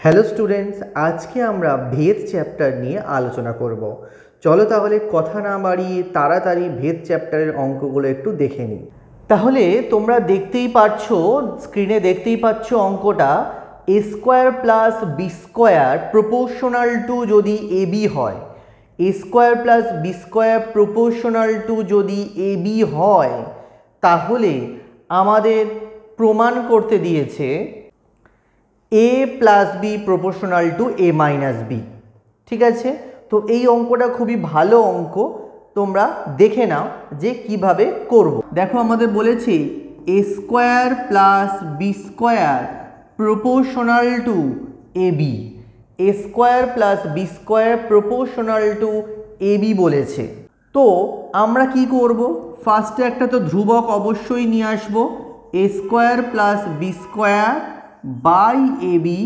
Hello students, আজকে আমরা ভেদ চ্যাপ্টার নিয়ে আলোচনা করব। চলো তাহলে কথা না বাড়িয়ে তাড়াতাড়ি ভেদ চ্যাপ্টারের অঙ্কগুলো একটু দেখে নিই। তাহলে তোমরা দেখতেই পাচ্ছ, স্ক্রিনে দেখতেই পাচ্ছ অঙ্কটা, A square plus B square proportional to যদি এ বি হয়, A square plus B square proportional to যদি এ বি হয়, তাহলে আমাদের প্রমাণ করতে দিয়েছে A plus B proportional to A minus B. ঠিক আছে, তো এই অঙ্কটা খুবই ভালো অঙ্ক, তোমরা দেখে নাও যে কিভাবে করব। দেখো আমাদের বলেছে A square plus B square proportional to A B, A square plus B square proportional to A B বলেছে। তো আমরা কি করব, ফার্স্টে একটা তো ধ্রুবক অবশ্যই নিয়ে আসবো, A square plus B square by A B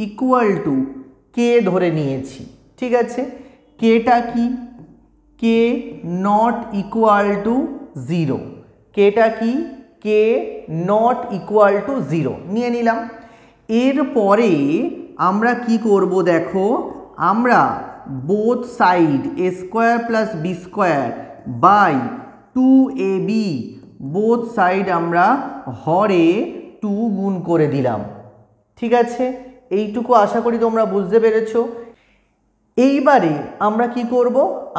equal to K ধরে নিয়েছি। ঠিক আছে, কেটা কি, K not equal to zero, কেটা কি, K not equal to zero নিয়ে নিলাম। এরপরে আমরা কি করব, দেখো আমরা both side A square plus B square by two A B both side আমরা হরে টু গুণ করে দিলাম। ঠিক আছে, এইটুকু আশা করি তোমরা বুঝতে পেরেছো। এইবারে আমরা কি করব,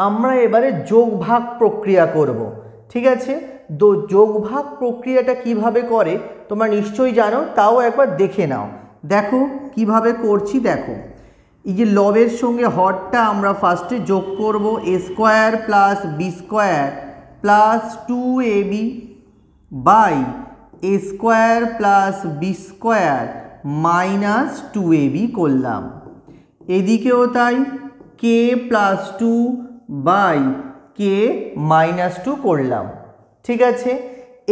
আমরা এবারে যোগ ভাগ প্রক্রিয়া করব। ঠিক আছে, যোগ ভাগ প্রক্রিয়াটা কিভাবে করে তোমরা নিশ্চয়ই জানো, তাও একবার দেখে নাও। দেখো কিভাবে করছি, দেখো এই যে লবের সঙ্গে হরটা আমরা ফার্স্টে যোগ করব, A square plus B square plus two A B by A square plus B square minus two A B করলাম। এদিকেও তাই, কে plus two by K minus two করলাম। ঠিক আছে,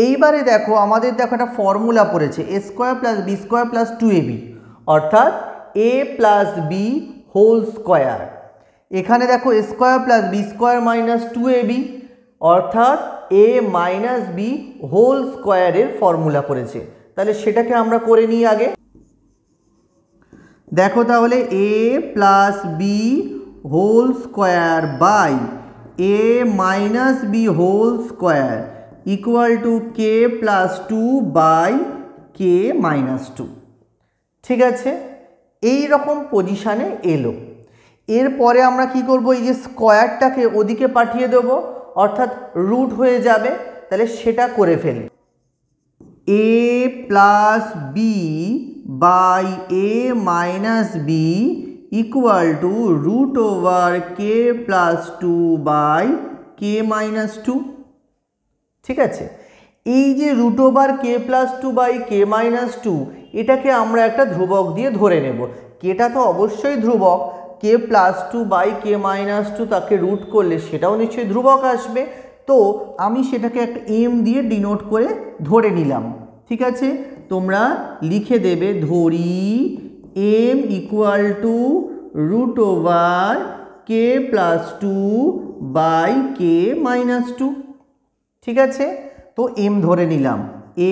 এইবারে দেখো আমাদের দেখো একটা ফর্মুলা পড়েছে, A square plus B square plus two A B অর্থাৎ A plus B whole square. এখানে দেখো A square plus B square minus two A B অর্থাৎ এ মাইনাস বি হোল স্কোয়ারের ফর্মুলা পড়েছে, তাহলে সেটাকে আমরা করে নিই আগে। দেখো তাহলে A plus B whole square by A minus B whole square equal to K plus two by K minus two. ঠিক আছে, এই রকম পজিশানে এলো। এরপরে আমরা কি করব, এই যে স্কোয়ারটাকে ওদিকে পাঠিয়ে দেবো অর্থাৎ রুট হয়ে যাবে, তাহলে সেটা করে ফেলি। A plus B by A minus B equal to root over K plus two by K minus two. ঠিক আছে, এই যে root over K plus two by K minus two, এটাকে আমরা একটা ধ্রুবক দিয়ে ধরে নেব। কেটা তো অবশ্যই ধ্রুবক, K plus two by K minus two তাকে রুট করলে সেটাও নিশ্চয়ই ধ্রুবক আসবে। তো আমি সেটাকে একটা এম দিয়ে ডিনোট করে ধরে নিলাম। ঠিক আছে, তোমরা লিখে দেবে, ধরি M equal to root over K plus two by K minus two. ঠিক আছে, তো এম ধরে নিলাম,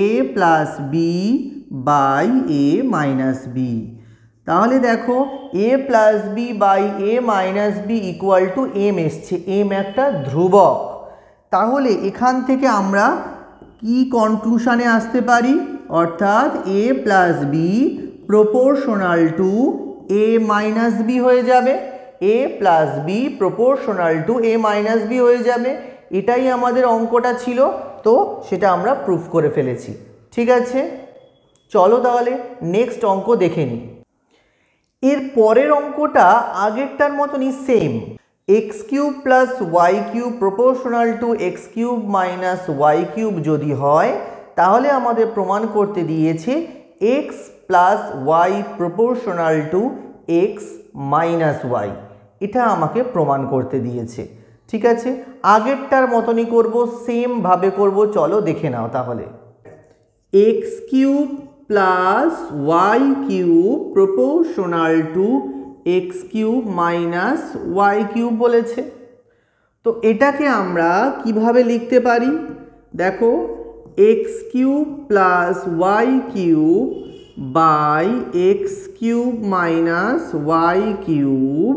A plus B by A minus B. তাহলে দেখো A plus B by A minus B equal to M এসছে, এম একটা ধ্রুবক। তাহলে এখান থেকে আমরা কি কনক্লুশনে আসতে পারি, অর্থাৎ A plus B proportional to A minus B হয়ে যাবে, A plus B proportional to A minus B হয়ে যাবে। এটাই আমাদের অঙ্কটা ছিল, তো সেটা আমরা প্রুফ করে ফেলেছি। ঠিক আছে, চলো তাহলে নেক্সট অঙ্ক দেখে নিই। এর পরের অঙ্কটা আগেরটার মতনই same, x cube plus Y cube proportional to x cube minus Y cube যদি হয়, তাহলে আমাদের প্রমাণ করতে দিয়েছে x plus y proportional to x minus y, এটা আমাকে প্রমাণ করতে দিয়েছে। ঠিক আছে, আগেরটার মতনই করব, সেমভাবে করব, চলো দেখে নাও তাহলে। X cube plus Y cube proportional to x cube minus Y cube বলেছে। তো এটাকে আমরা কিভাবে লিখতে পারি, দেখো x cube plus Y cube by X cube minus Y cube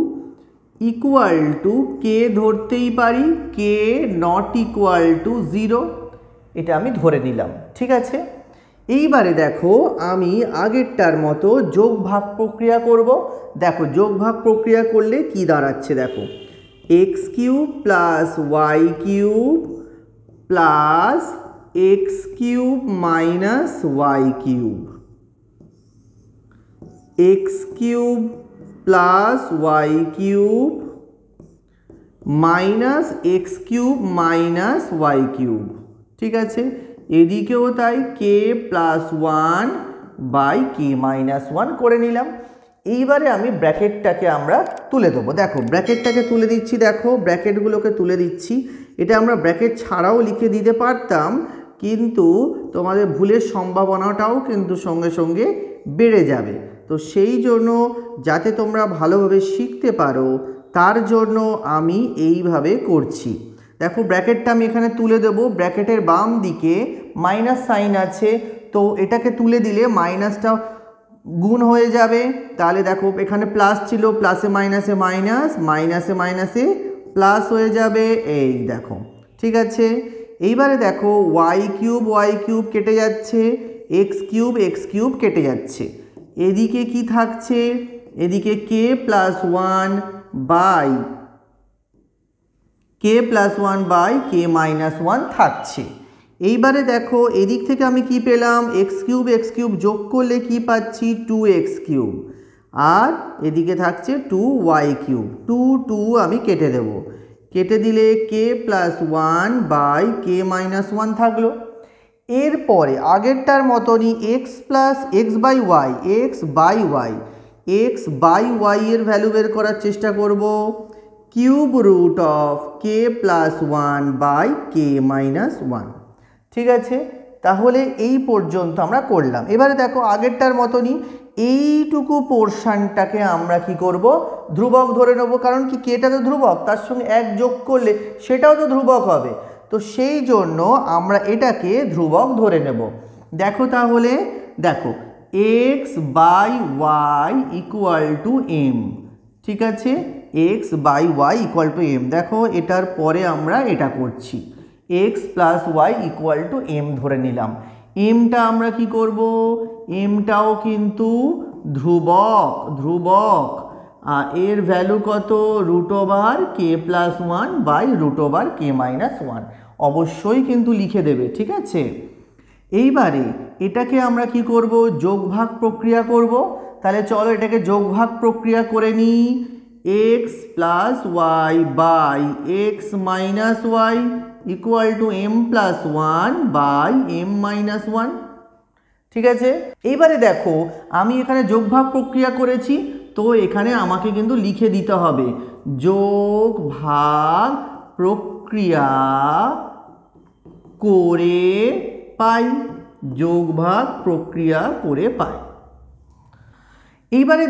equal to K ধরতেই পারি কে নট ইকুয়াল টু 0, এটা আমি ধরে নিলাম। ঠিক আছে, এইবারে দেখো আমি আগেরটার মতো যোগ ভাগ প্রক্রিয়া করব। দেখো যোগ ভাগ প্রক্রিয়া করলে কি দাঁড়াচ্ছে, দেখো x cube plus Y cube plus x cube minus Y cube, x cube plus Y cube minus x cube minus Y cube. ঠিক আছে, এদিকেও তাই কে প্লাস 1 বাই কে মাইনাস 1 করে নিলাম। এইবারে আমি ব্র্যাকেটটাকে আমরা তুলে দেবো। দেখো ব্র্যাকেটটাকে তুলে দিচ্ছি, দেখো ব্র্যাকেটগুলোকে তুলে দিচ্ছি। এটা আমরা ব্র্যাকেট ছাড়াও লিখে দিতে পারতাম, কিন্তু তোমাদের ভুলের সম্ভাবনাটাও কিন্তু সঙ্গে সঙ্গে বেড়ে যাবে। তো সেই জন্য যাতে তোমরা ভালোভাবে শিখতে পারো তার জন্য আমি এইভাবে করছি। দেখো ব্র্যাকেটটা আমি এখানে তুলে দেবো, ব্র্যাকেটের বাম দিকে মাইনাস সাইন আছে, তো এটাকে তুলে দিলে মাইনাসটা গুণ হয়ে যাবে। তাহলে দেখো এখানে প্লাস ছিল, প্লাসে মাইনাসে মাইনাস, মাইনাসে মাইনাসে প্লাস হয়ে যাবে, এই দেখো। ঠিক আছে, এইবারে দেখো ওয়াই কিউব কেটে যাচ্ছে, এক্স কিউব কেটে যাচ্ছে। এদিকে কি থাকছে, এদিকে কে প্লাস 1 বাই কে মাইনাস 1 থাকছে। এইবারে দেখো এদিক থেকে আমি কি পেলাম, এক্স কিউব যোগ করলে কি পাচ্ছি 2x কিউব, আর এদিকে থাকছে 2y কিউব। 2 আমি কেটে দেব, কেটে দিলে k plus 1 by K minus 1 থাকলো। এরপরে আগেরটার মতনই এক্স বাই ওয়াই এর ভ্যালু বের করার চেষ্টা করব। Cube root of k plus 1 by K minus 1। ঠিক আছে, তাহলে এই পর্যন্ত আমরা করলাম। এবারে দেখো আগেরটার মতনই এইটুকু পোর্শনটাকে আমরা কি করব, ধ্রুবক ধরে নেব। কারণ কি কেটা তো ধ্রুবক, তার সঙ্গে 1 যোগ করলে সেটাও তো ধ্রুবক হবে। তো সেই জন্য আমরা এটাকে ধ্রুবক ধরে নেব। দেখো তাহলে দেখো x by y equal to m. ঠিক আছে, x by y equal to m. দেখো এটার পরে আমরা এটা করছি, x plus y equal to m ধরে নিলাম। এমটা আমরা কি করব, এমটাও কিন্তু ধ্রুবক আর এর ভ্যালু কত, root over K plus 1 by root over k minus 1। অবশ্যই কিন্তু লিখে দেবে। ঠিক আছে, এইবারে এটাকে আমরা কি করব, যোগ ভাগ প্রক্রিয়া করব। তাহলে চলো এটাকে যোগ ভাগ প্রক্রিয়া করে নিই। X plus y by x minus y equal to m plus 1 by m minus 1। ঠিক আছে, এইবারে দেখো আমি এখানে যোগ ভাগ প্রক্রিয়া করেছি, তো এখানে আমাকে কিন্তু লিখে দিতে হবে যোগ ভাগ প্রক্রিয়া করে পাই, যোগ ভাগ প্রক্রিয়া করে পাই। এবারে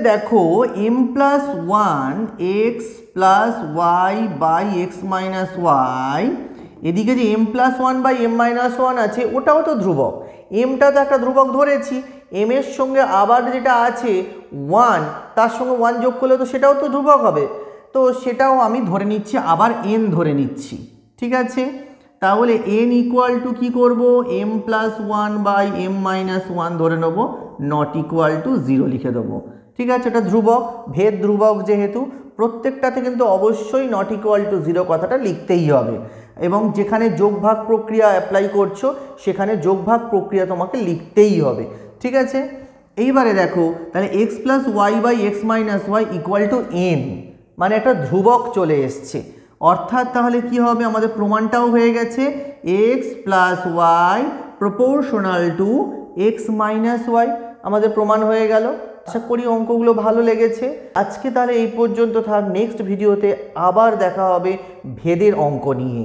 দেখো m plus 1 x plus y by x minus y, এদিকে যে m plus 1 by m minus 1 আছে ওটাও তো ধ্রুবক। এমটা তো একটা ধ্রুবক ধরেছি, এম এর সঙ্গে আবার যেটা আছে 1, তার সঙ্গে 1 যোগ করলে তো সেটাও তো ধ্রুবক হবে। তো সেটাও আমি ধরে নিচ্ছি, আবার এন ধরে নিচ্ছি। ঠিক আছে, তাহলে এন ইকুয়াল টু কী করবো, m plus 1 by m minus 1 ধরে নেবো, নট ইকুয়াল টু 0 লিখে দেবো। ঠিক আছে, এটা ধ্রুবক, ভেদ ধ্রুবক যেহেতু প্রত্যেকটাতে কিন্তু অবশ্যই নট ইকুয়াল টু 0 কথাটা লিখতেই হবে। এবং যেখানে যোগ ভাগ প্রক্রিয়া অ্যাপ্লাই করছো সেখানে যোগ ভাগ প্রক্রিয়া তোমাকে লিখতেই হবে। ঠিক আছে, এইবারে দেখো তাহলে x plus y by x minus y equal to n, মানে একটা ধ্রুবক চলে এসছে। অর্থাৎ তাহলে কি হবে, আমাদের প্রমাণটাও হয়ে গেছে, x plus y proportional to x minus y আমাদের প্রমাণ হয়ে গেল। আশা করি অঙ্কগুলো ভালো লেগেছে। আজকে তাহলে এই পর্যন্ত থাক, নেক্সট ভিডিওতে আবার দেখা হবে ভেদের অঙ্ক নিয়ে।